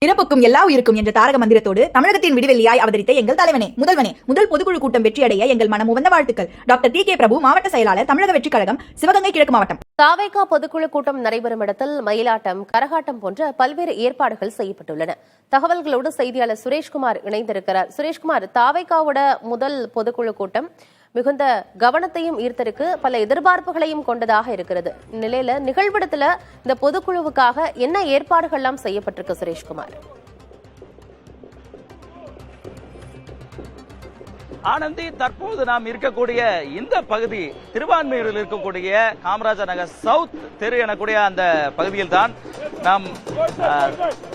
பிறப்புக்கும் எல்லா உயிருக்கும் என்ற தாரக மந்திரத்தோடு தமிழகத்தின் விடிவெள்ளியாய் அவதரித்த எங்கள் தலைவனே, முதல்வனே, முதல் பொதுக்குழு கூட்டம் வெற்றியடைய எங்கள் மனமுவந்த வாழ்த்துக்கள். Doctor D. கே. பிரபு, மாவட்ட செயலாளர், தமிழக வெற்றிக் கழகம், சிவகங்கை கிழக்கு மாவட்டம். தாவேகா பொதுக்குழு கூட்டம் நடைபெறும் இடத்தில் மயிலாட்டம், கரகாட்டம் போன்ற பல்வேறு ஏற்பாடுகள் செய்யப்பட்டுள்ளன. தகவல்களோடு செய்தியாளர் சுரேஷ்குமார் இணைந்திருக்கிறார். சுரேஷ்குமார், தாவேகாவோட முதல் பொதுக்குழு கூட்டம் மிகுந்த கவனத்தையும் ஈர்த்திருக்கு, பல எதிர்பார்ப்புகளையும் கொண்டதாக இருக்கிறது. நிலையில நிகழ்விடத்துல இந்த பொதுக்குழுவுக்காக என்ன ஏற்பாடுகள்லாம் செய்யப்பட்டிருக்கு சுரேஷ்குமார்? ஆனந்தி, தற்போது நாம் இருக்கக்கூடிய இந்த பகுதி திருவான்மையூரில் இருக்கக்கூடிய காமராஜர் நகர் சவுத் தெரு எனக்கூடிய அந்த பகுதியில் தான் நாம்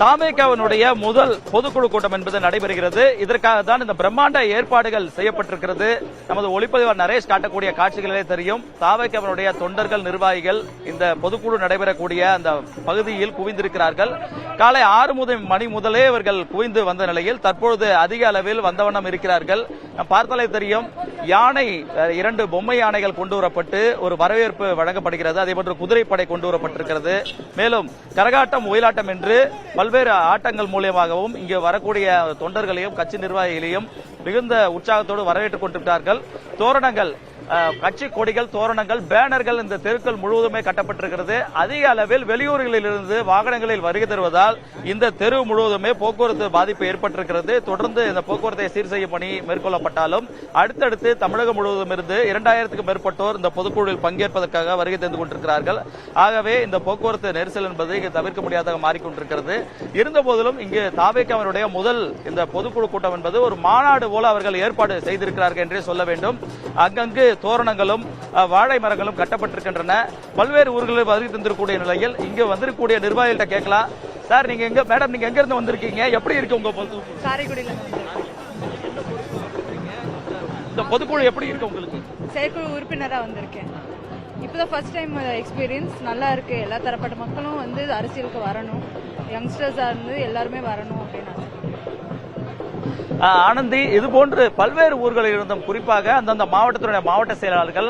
தாவேகாவினுடைய முதல் பொதுக்குழு கூட்டம் என்பது நடைபெறுகிறது. இதற்காக தான் இந்த பிரம்மாண்ட ஏற்பாடுகள் செய்யப்பட்டிருக்கிறது. நமது ஒளிப்பதிவாளர் நரேஷ் காட்டக்கூடிய காட்சிகளே தெரியும். தாவேகாவினுடைய தொண்டர்கள், நிர்வாகிகள் இந்த பொதுக்குழு நடைபெறக்கூடிய அந்த பகுதியில் குவிந்திருக்கிறார்கள். காலை 6 மணி முதலே இவர்கள் குவிந்து வந்த நிலையில் தற்பொழுது அதிக அளவில் வந்தவண்ணம் இருக்கிறார்கள். பார்த்தாலே தெரியும், யானை 2 பொம்மை யானைகள் கொண்டு வரப்பட்டு ஒரு வரவேற்பு வழங்கப்படுகிறது. அதேபோன்று குதிரைப்படை கொண்டு வரப்பட்டிருக்கிறது. மேலும் கரகாட்டம், ஒயிலாட்டம் என்று பல்வேறு ஆட்டங்கள் மூலியமாகவும் இங்கு வரக்கூடிய தொண்டர்களையும் கட்சி நிர்வாகிகளையும் மிகுந்த உற்சாகத்தோடு வரவேற்றுக் கொண்டிருக்கிறார்கள். தோரணங்கள், கட்சி கொடிகள், தோரணங்கள், பேனர்கள் இந்த தெருக்கள் முழுவதுமே கட்டப்பட்டிருக்கிறது. அதிக அளவில் வெளியூர்களில் இருந்து வாகனங்களில் வருகை தருவதால் இந்த தெரு முழுவதுமே போக்குவரத்து பாதிப்பு ஏற்பட்டிருக்கிறது. தொடர்ந்து இந்த போக்குவரத்தை சீர் செய்யும் பணி மேற்கொள்ளப்பட்டாலும் அடுத்தடுத்து தமிழகம் முழுவதும் இருந்து 2000க்கும் மேற்பட்டோர் இந்த பொதுக்குழுவில் பங்கேற்பதற்காக வருகை தந்து கொண்டிருக்கிறார்கள். ஆகவே இந்த போக்குவரத்து நெரிசல் என்பது இங்கு தவிர்க்க முடியாததாக மாறிக்கொண்டிருக்கிறது. இருந்தபோதிலும் இங்கு தாவேகாவினுடைய முதல் இந்த பொதுக்குழு கூட்டம் என்பது ஒரு மாநாடு போல அவர்கள் ஏற்பாடு செய்திருக்கிறார்கள் என்றே சொல்ல வேண்டும். அங்கங்கு தோரணங்களும் வாழை மரங்களும் கட்டப்பட்டிருக்கின்றன. பல்வேறு ஊர்களில் வருகை தந்திருக்கக்கூடிய நிலையில் இங்கு வந்திருக்கக்கூடிய நிர்வாகிகள்ட்ட கேட்கலாம். சார், நீங்க எங்க மேடம், நீங்க எங்க இருந்து வந்திருக்கீங்க? எப்படி இருக்கு உங்க காரைக்குடியில இந்த பொதுக்குழு எப்படி இருக்கு உங்களுக்கு? செயற்குழு உறுப்பினரா வந்திருக்கேன். இப்பதான் ஃபர்ஸ்ட் டைம் எக்ஸ்பீரியன்ஸ். நல்லா இருக்கு. எல்லா தரப்பட்ட மக்களும் வந்து அரசியலுக்கு வரணும், யங்ஸ்டர்ஸா இருந்து எல்லாருமே வரணும் அப்படின்னு. ஆனந்தி, இது போன்று பல்வேறு ஊர்களில் இருந்தும், குறிப்பாக அந்தந்த மாவட்டத்தினுடைய மாவட்ட செயலாளர்கள்,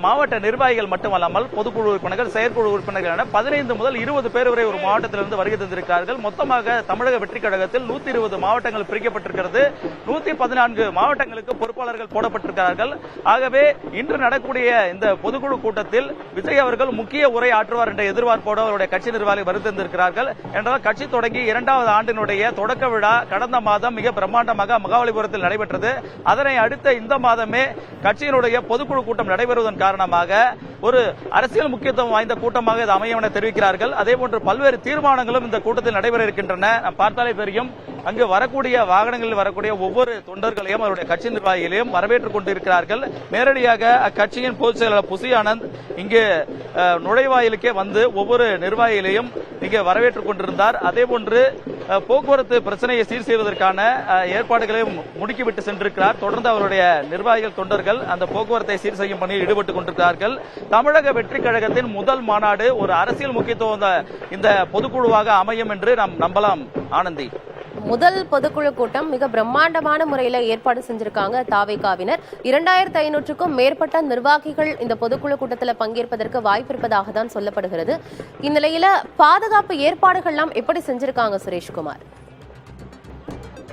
மாவட்ட நிர்வாகிகள் மட்டுமல்லாமல் பொதுக்குழு உறுப்பினர்கள், செயற்குழு உறுப்பினர்கள் என 15 முதல் 20 பேர் வரை ஒரு மாவட்டத்திலிருந்து வருகை தந்திருக்கிறார்கள். மொத்தமாக தமிழக வெற்றிக் கழகத்தில் 120 மாவட்டங்கள் பிரிக்கப்பட்டிருக்கிறது. 114 மாவட்டங்களுக்கு பொறுப்பாளர்கள் போடப்பட்டிருக்கிறார்கள். ஆகவே இன்று நடக்கூடிய இந்த பொதுக்குழு கூட்டத்தில் விஜய் அவர்கள் முக்கிய உரை ஆற்றுவார் என்ற எதிர்பார்ப்போடு அவருடைய கட்சி நிர்வாகிகள் வருகை தந்திருக்கிறார்கள். என்றால் கட்சி தொடங்கி 2வது ஆண்டினுடைய தொடக்க விழா கடந்த மாதம் மிக பிரம்மாண்டமாக மகாபலிபுரத்தில் நடைபெற்றது. அதனை அடுத்த இந்த மாதமே கட்சியினுடைய பொதுக்குழு கூட்டம் நடைபெறுவதன் காரணமாக ஒரு அரசியல் முக்கியத்துவம் வாய்ந்த கூட்டமாக இது அமையும் என தெரிவிக்கிறார்கள். அதேபோன்று பல்வேறு தீர்மானங்களும் இந்த கூட்டத்தில் நடைபெற இருக்கின்றன. நாம் பார்த்தாலே தெரியும், அங்கு வரக்கூடிய வாகனங்களில் வரக்கூடிய ஒவ்வொரு தொண்டர்களையும் அவருடைய கட்சி நிர்வாகிகளையும் வரவேற்றுக் கொண்டிருக்கிறார்கள். நேரடியாக அக்கட்சியின் பொதுச் செயலாளர் புசி ஆனந்த் இங்கு நுழைவாயிலுக்கே வந்து ஒவ்வொரு நிர்வாகிகளையும் இங்கு வரவேற்றுக் கொண்டிருந்தார். அதேபோன்று போக்குவரத்து பிரச்சனையை சீர் செய்வதற்கான ஏற்பாடுகளையும் முடுக்கிவிட்டு சென்றிருக்கிறார். தொடர்ந்து அவருடைய நிர்வாகிகள், தொண்டர்கள் அந்த போக்குவரத்தை சீர் செய்யும் பணியில் ஈடுபட்டுக் கொண்டிருக்கிறார்கள். தமிழக வெற்றிக் கழகத்தின் முதல் மாநாடு ஒரு அரசியல் முக்கியத்துவம் இந்த பொதுக்குழுவாக அமையும் என்று நாம் நம்பலாம். ஆனந்தி, முதல் பொதுக்குழு கூட்டம் மிக பிரம்மாண்டமான முறையில ஏற்பாடு செஞ்சிருக்காங்க தாவேகாவினர். 2500க்கும் மேற்பட்ட நிர்வாகிகள் இந்த பொதுக்குழு கூட்டத்தில் பங்கேற்பதற்கு வாய்ப்பு இருப்பதாக தான் சொல்லப்படுகிறது. இந்நிலையில பாதுகாப்பு ஏற்பாடுகள்லாம் எப்படி செஞ்சிருக்காங்க சுரேஷ்குமார்?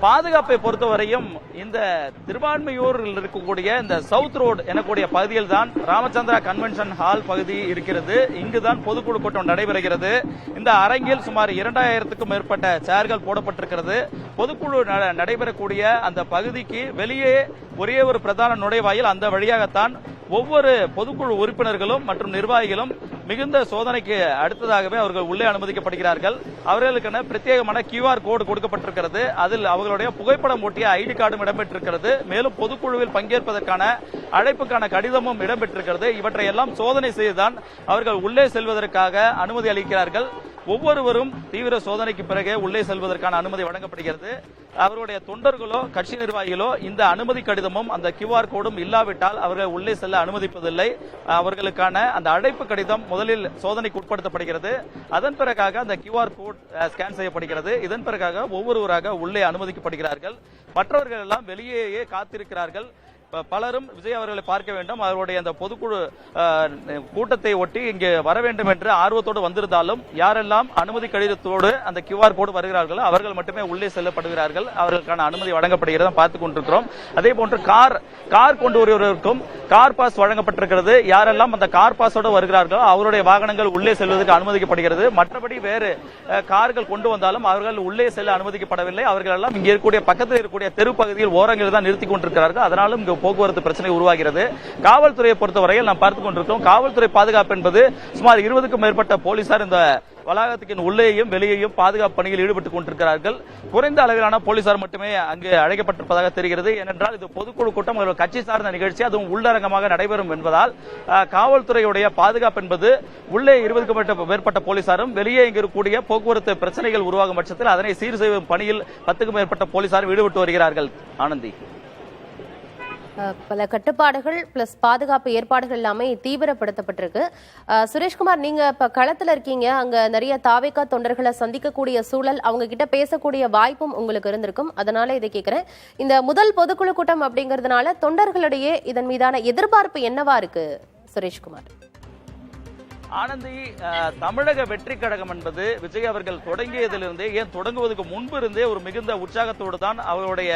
பாதுகாப்பை பொறுத்தவரையும் இந்த திருவான்மையூரில் இருக்கக்கூடிய இந்த சவுத் ரோடு எனக்கூடிய பகுதியில் தான் ராமச்சந்திரா கன்வென்ஷன் ஹால் பகுதி இருக்கிறது. இங்குதான் பொதுக்குழு கூட்டம் நடைபெறுகிறது. இந்த அரங்கில் சுமார் 2000க்கும் மேற்பட்ட சேர்கள் போடப்பட்டிருக்கிறது. பொதுக்குழு நடைபெறக்கூடிய அந்த பகுதிக்கு வெளியே ஒரே ஒரு பிரதான நுழைவாயில், அந்த வழியாகத்தான் ஒவ்வொரு பொதுக்குழு உறுப்பினர்களும் மற்றும் நிர்வாகிகளும் மிகுந்த சோதனைக்கு அடுத்ததாகவே அவர்கள் உள்ளே அனுமதிக்கப்படுகிறார்கள். அவர்களுக்கான பிரத்யேகமான QR கோடு கொடுக்கப்பட்டிருக்கிறது. அதில் அவர்களுடைய புகைப்படம் ஒட்டிய ID கார்டும் இடம்பெற்றிருக்கிறது. மேலும் பொதுக்குழுவில் பங்கேற்பதற்கான அழைப்புக்கான கடிதமும் இடம்பெற்றிருக்கிறது. இவற்றை எல்லாம் சோதனை செய்துதான் அவர்கள் உள்ளே செல்வதற்காக அனுமதி அளிக்கிறார்கள். ஒவ்வொருவரும் தீவிர சோதனைக்கு பிறகு உள்ளே செல்வதற்கான அனுமதி வழங்கப்படுகிறது. அவருடைய தொண்டர்களோ கட்சி நிர்வாகிகளோ இந்த அனுமதி கடிதமும் அந்த QR கோடும் இல்லாவிட்டால் அவர்கள் உள்ளே செல்ல அனுமதிப்பதில்லை. அவர்களுக்கான அந்த அழைப்பு கடிதம் முதலில் சோதனைக்கு உட்படுத்தப்படுகிறது. அதன் பிறகாக அந்த QR கோட் ஸ்கேன் செய்யப்படுகிறது. இதன் பிறகாக ஒவ்வொருவராக உள்ளே அனுமதிக்கப்படுகிறார்கள். மற்றவர்கள் எல்லாம் வெளியேயே காத்திருக்கிறார்கள். பலரும் விஜய் அவர்களை பார்க்க வேண்டும், அவருடைய அந்த பொதுக்குழு கூட்டத்தை ஒட்டி இங்கே வர வேண்டும் என்று ஆர்வத்தோடு வந்திருந்தாலும் யாரெல்லாம் அனுமதி கடிதத்தோடு அந்த QR கோடு வருகிறார்களோ அவர்கள் மட்டுமே உள்ளே செல்லப்படுகிறார்கள். அவர்களுக்கான அனுமதி வழங்கப்படுகிறத பார்த்துக் கொண்டிருக்கிறோம். அதே போன்று கார் கொண்டு வருவதற்கும் கார் பாஸ் வழங்கப்பட்டிருக்கிறது. யாரெல்லாம் அந்த கார் பாஸோடு வருகிறார்களோ அவருடைய வாகனங்கள் உள்ளே செல்வதற்கு அனுமதிக்கப்படுகிறது. மற்றபடி வேறு கார்கள் கொண்டு வந்தாலும் அவர்கள் உள்ளே செல்ல அனுமதிக்கப்படவில்லை. அவர்கள் எல்லாம் இங்கே இருக்கக்கூடிய பக்கத்தில் இருக்கக்கூடிய தெரு பகுதியில் ஓரங்களில் தான் நிறுத்திக் கொண்டிருக்கிறார்கள். அதனாலும் இங்கு போக்குவரத்து பிரச்சனை உருவாகிறது. காவல்துறையை பொறுத்தவரையில் நாம் பார்த்துக் கொண்டிருக்கிறோம். காவல்துறை பாதுகாப்பு என்பது சுமார் 20க்கும் மேற்பட்ட போலீசார் இந்த வளாகத்துக்கு உள்ளேயும் வெளியேயும் பாதுகாப்பு பணியில் ஈடுபட்டுக் கொண்டிருக்கிறார்கள். குறைந்த அளவிலான போலீசார் மட்டுமே அங்கு அழைக்கப்பட்டிருப்பதாக தெரிகிறது. ஏனென்றால் இது பொதுக்குழு கூட்டம், கட்சி சார்ந்த நிகழ்ச்சி, அதுவும் உள்ளரங்கமாக நடைபெறும் என்பதால் காவல்துறையுடைய பாதுகாப்பு என்பது உள்ளே 20க்கும் மேற்பட்ட போலீசாரும் வெளியே இங்கு இருக்கக்கூடிய போக்குவரத்து பிரச்சனைகள் உருவாகும் பட்சத்தில் அதனை சீர் செய்யும் பணியில் 10க்கும் மேற்பட்ட போலீசார் ஈடுபட்டு வருகிறார்கள். ஆனந்தி, பல கட்டுப்பாடுகள் பிளஸ் பாதுகாப்பு ஏற்பாடுகள் எல்லாமே தீவிரப்படுத்தப்பட்டிருக்கு. சுரேஷ்குமார், நீங்க இப்ப களத்துல இருக்கீங்க, அங்க நிறைய தாவேகா தொண்டர்களை சந்திக்கக்கூடிய சூழல், அவங்க கிட்ட பேசக்கூடிய வாய்ப்பும் உங்களுக்கு இருந்திருக்கும். அதனால இதை கேட்கிறேன். இந்த முதல் பொதுக்குழு கூட்டம் அப்படிங்கறதுனால தொண்டர்களிடையே இதன் மீதான எதிர்பார்ப்பு என்னவா இருக்கு சுரேஷ்குமார்? ஆனந்தி, தமிழக வெற்றி கழகம் என்பது விஜய் அவர்கள் தொடங்கியதிலிருந்தே, ஏன் தொடங்குவதற்கு முன்பு இருந்தே ஒரு மிகுந்த உற்சாகத்தோடு தான் அவருடைய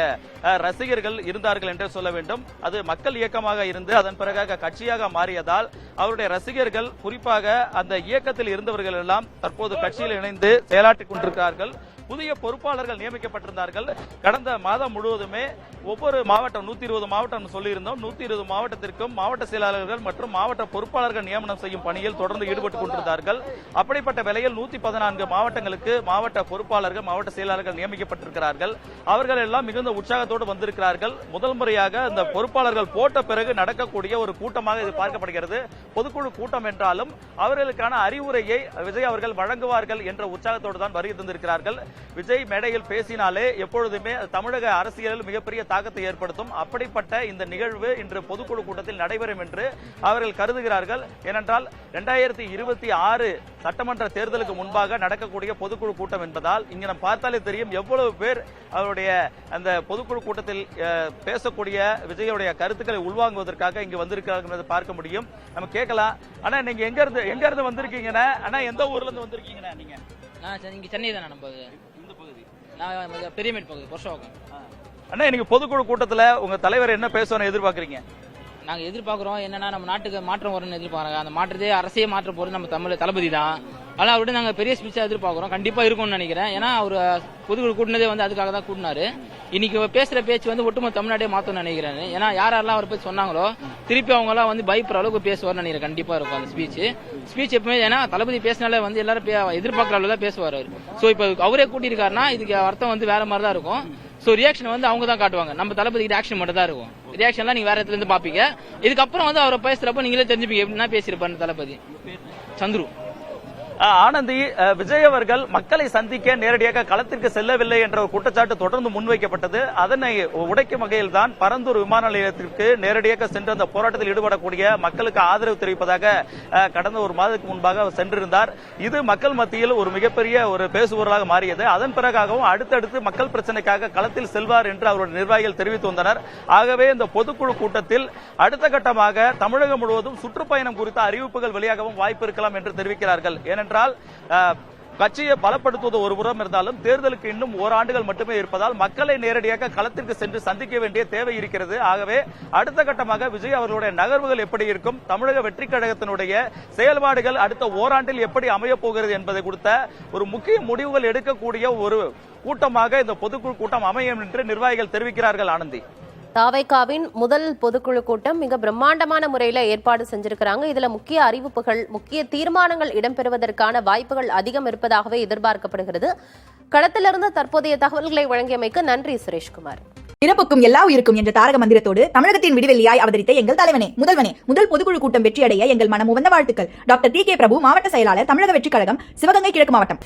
ரசிகர்கள் இருந்தார்கள் என்றே சொல்ல வேண்டும். அது மக்கள் இயக்கமாக இருந்து அதன் பிறகு கட்சியாக மாறியதால் அவருடைய ரசிகர்கள், குறிப்பாக அந்த இயக்கத்தில் இருந்தவர்கள் எல்லாம் தற்போது கட்சியில் இணைந்து செயலாற்றிக் கொண்டிருக்கிறார்கள். புதிய பொறுப்பாளர்கள் நியமிக்கப்பட்டிருந்தார்கள். கடந்த மாதம் முழுவதுமே ஒவ்வொரு மாவட்டம் 120 மாவட்டம் சொல்லியிருந்தோம். 120 மாவட்டத்திற்கும் மாவட்ட செயலாளர்கள் மற்றும் மாவட்ட பொறுப்பாளர்கள் நியமனம் செய்யும் பணியில் தொடர்ந்து ஈடுபட்டுக் கொண்டிருந்தார்கள். அப்படிப்பட்ட வேளையில் 114 மாவட்டங்களுக்கு மாவட்ட பொறுப்பாளர்கள், மாவட்ட செயலாளர்கள் நியமிக்கப்பட்டிருக்கிறார்கள். அவர்கள் எல்லாம் மிகுந்த உற்சாகத்தோடு வந்திருக்கிறார்கள். முதல் முறையாக இந்த பொறுப்பாளர்கள் போட்ட பிறகு நடக்கக்கூடிய ஒரு கூட்டமாக இது பார்க்கப்படுகிறது. பொதுக்குழு கூட்டம் என்றாலும் அவர்களுக்கான அறிவுரையை விஜய் அவர்கள் வழங்குவார்கள் என்ற உற்சாகத்தோடு தான் வருகை தந்திருக்கிறார்கள். விஜய் மேடையில் பேசினாலே எப்பொழுதுமே தமிழக அரசியலில் மிகப்பெரிய தாக்கத்தை ஏற்படுத்தும். அப்படிப்பட்ட இந்த நிகழ்வு இன்று பொதுக்குழு கூட்டத்தில் நடைபெறும் என்று அவர்கள் கருதுகிறார்கள். ஏனென்றால் 2026 சட்டமன்ற தேர்தலுக்கு முன்பாக நடக்கக்கூடிய பொதுக்குழு கூட்டம் என்பதால் இங்க நம்ம பார்த்தாலே தெரியும் எவ்வளவு பேர் அவருடைய அந்த பொதுக்குழு கூட்டத்தில் பேசக்கூடிய விஜயுடைய கருத்துக்களை உள்வாங்குவதற்காக இங்கு வந்திருக்கிறார்கள் பார்க்க முடியும். நம்ம கேட்கலாம், ஆனா நீங்க எங்க இருந்து வந்திருக்கீங்கன்னா, ஆனா எந்த ஊர்ல இருந்து வந்திருக்கீங்கன்னா? நீங்க இங்க சென்னை தானே, நம்ம இந்த பகுதி, நான் பெரியமேட் பகுதி, பொருஷவாக்கம். அண்ணா, இன்னைக்கு பொதுக்குழு கூட்டத்துல உங்க தலைவர் என்ன பேசணும்னு எதிர்பார்க்கறீங்க? நாங்க எதிர்பார்க்கிறோம் என்னன்னா, நம்ம நாட்டுக்கு மாற்றம் வரும்னு எதிர்பார்க்கறாங்க. அந்த மாற்றத்தை அரசே மாற்ற போறது நம்ம தளபதி தான். ஆனா அவர்கிட்ட நாங்க பெரிய ஸ்பீச்சா எதிர்பார்க்கிறோம். கண்டிப்பா இருக்கும்னு நினைக்கிறேன். ஏன்னா அவர் பொதுக்குழு கூட்டினதே அதுக்காக தான் கூட்டினாரு. இன்னைக்கு பேசுற பேச்சு ஒட்டுமொத்த தமிழ்நாட்டே மாத்தணும்னு நினைக்கிறேன். ஏன்னா யாரெல்லாம் அவர் பத்தி சொன்னாங்களோ திருப்பி அவங்க எல்லாம் பயப்படுற அளவுக்கு பேசுவார்னு நினைக்கிறேன். கண்டிப்பா இருக்கும் அந்த ஸ்பீச் எப்பவுமே. ஏன்னா தளபதி பேசினாலே எல்லாரும் எதிர்பார்க்கிற அளவு தான் பேசுவார் அவர். சோ இப்ப அவரே கூட்டியிருக்காருன்னா இதுக்கு அர்த்தம் வேற மாதிரி தான் இருக்கும். சோ ரியாக்ஷன் அவங்க தான் காட்டுவாங்க. நம்ம தளபதி கிட்ட ஆக்ஷன் மட்டும் தான் இருக்கும். ரியாக்ஷன்லாம் நீங்க வேற இடத்துல இருந்து பாப்பீங்க. இதுக்கப்புறம் அவரை பேசுறப்ப நீங்களே தெரிஞ்சுப்பீங்க எப்படின்னா பேசிருப்பாரு தளபதி. சந்துரு. ஆனந்தி, விஜய் அவர்கள் மக்களை சந்திக்க நேரடியாக களத்திற்கு செல்லவில்லை என்ற ஒரு குற்றச்சாட்டு தொடர்ந்து முன்வைக்கப்பட்டது. அதனை உடைக்கும் வகையில் தான் பரந்தூர் விமான நிலையத்திற்கு நேரடியாக சென்று அந்த போராட்டத்தில் ஈடுபடக்கூடிய மக்களுக்கு ஆதரவு தெரிவிப்பதாக கடந்த ஒரு மாதத்துக்கு முன்பாக அவர் சென்றிருந்தார். இது மக்கள் மத்தியில் ஒரு மிகப்பெரிய ஒரு பேசுபொருளாக மாறியது. அதன் பிறகாகவும் அடுத்தடுத்து மக்கள் பிரச்சனைக்காக களத்தில் செல்வார் என்று அவருடைய நிர்வாகிகள் தெரிவித்து வந்தனர். ஆகவே இந்த பொதுக்குழு கூட்டத்தில் அடுத்த கட்டமாக தமிழகம் முழுவதும் சுற்றுப்பயணம் குறித்த அறிவிப்புகள் வெளியாகவும் வாய்ப்பு இருக்கலாம் என்று தெரிவிக்கிறார்கள். ஏனென்றால் கட்சியை பலப்படுத்துவது ஒரு புறம் இருந்தாலும் தேர்தலுக்கு இன்னும் ஓராண்டுகள் மட்டுமே இருப்பதால் மக்களை நேரடியாக களத்திற்கு சென்று சந்திக்க வேண்டிய தேவை இருக்கிறது. ஆகவே அடுத்த கட்டமாக விஜய் அவர்களுடைய நகர்வுகள் எப்படி இருக்கும், தமிழக வெற்றி கழகத்தினுடைய செயல்பாடுகள் அடுத்த ஓராண்டில் எப்படி அமையப் போகிறது என்பதை குறித்த ஒரு முக்கிய முடிவுகள் எடுக்கக்கூடிய ஒரு கூட்டமாக இந்த பொதுக்குழு கூட்டம் அமையும் என்று நிர்வாகிகள் தெரிவிக்கிறார்கள். ஆனந்தி, தாவேகாவின் முதல் பொதுக்குழு கூட்டம் மிக பிரம்மாண்டமான முறையில ஏற்பாடு செஞ்சிருக்கிறாங்க. இதுல முக்கிய அறிவிப்புகள், முக்கிய தீர்மானங்கள் இடம்பெறுவதற்கான வாய்ப்புகள் அதிகம் இருப்பதாகவே எதிர்பார்க்கப்படுகிறது. களத்திலிருந்து தற்போதைய தகவல்களை வழங்கியமைக்கு நன்றி சுரேஷ்குமார். பிறப்புக்கும் எல்லா உயிருக்கும் என்ற தாரக மந்திரத்தோடு தமிழகத்தின் விடிவெள்ளியாய் அவதரித்த எங்கள் தலைவனே, முதல்வனே, முதல் பொதுக்குழு கூட்டம் வெற்றியடைய எங்கள் மனம் உவந்த வாழ்த்துக்கள். டாக்டர் TK பிரபு, மாவட்ட செயலாளர், தமிழக வெற்றி கழகம், சிவகங்கை கிழக்கு மாவட்டம்.